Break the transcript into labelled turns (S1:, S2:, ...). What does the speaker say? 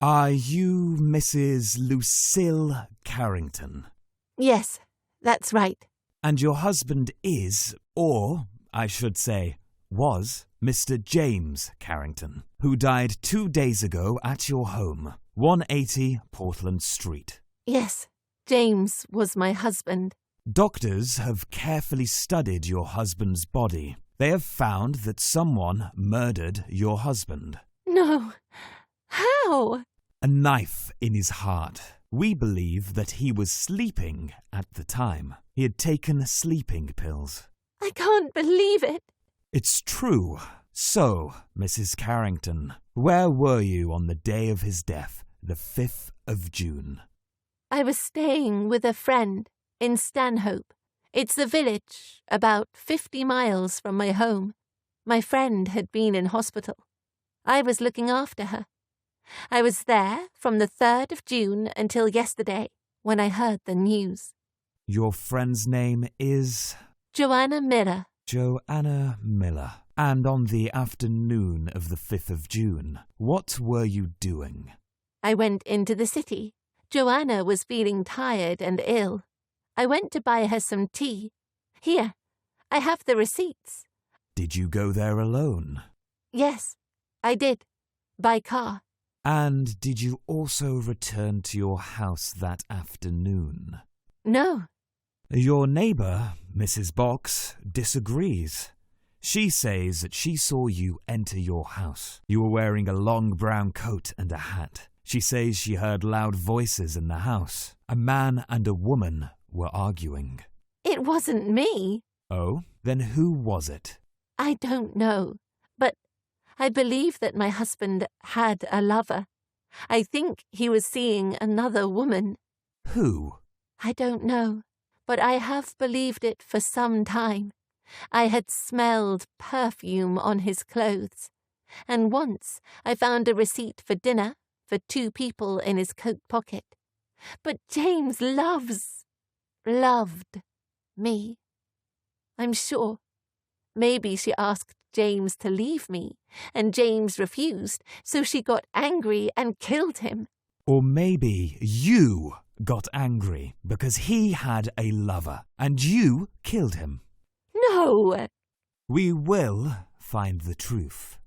S1: Are you Mrs. Lucille Carrington?
S2: Yes, that's right.
S1: And your husband is, or I should say, was, Mr. James Carrington, who died 2 days ago at your home, 180 Portland Street.
S2: Yes, James was my husband.
S1: Doctors have carefully studied your husband's body. They have found that someone murdered your husband.
S2: No. How?
S1: A knife in his heart. We believe that he was sleeping at the time. He had taken sleeping pills.
S2: I can't believe it.
S1: It's true. So, Mrs. Carrington, where were you on the day of his death, the 5th of June?
S2: I was staying with a friend in Stanhope. It's a village about 50 miles from my home. My friend had been in hospital. I was looking after her. I was there from the 3rd of June until yesterday, when I heard the news.
S1: Your friend's name is?
S2: Joanna Miller.
S1: Joanna Miller. And on the afternoon of the 5th of June, what were you doing?
S2: I went into the city. Joanna was feeling tired and ill. I went to buy her some tea. Here, I have the receipts.
S1: Did you go there alone?
S2: Yes, I did. By car.
S1: And did you also return to your house that afternoon?
S2: No.
S1: Your neighbour, Mrs. Box, disagrees. She says that she saw you enter your house. You were wearing a long brown coat and a hat. She says she heard loud voices in the house. A man and a woman were arguing.
S2: It wasn't me.
S1: Oh? Then who was it?
S2: I don't know, but I believe that my husband had a lover. I think he was seeing another woman.
S1: Who?
S2: I don't know, but I have believed it for some time. I had smelled perfume on his clothes, and once I found a receipt for dinner for 2 people in his coat pocket. But James loved me. I'm sure. Maybe she asked James to leave me, and James refused, so she got angry and killed him.
S1: Or maybe you got angry because he had a lover, and you killed him.
S2: No!
S1: We will find the truth.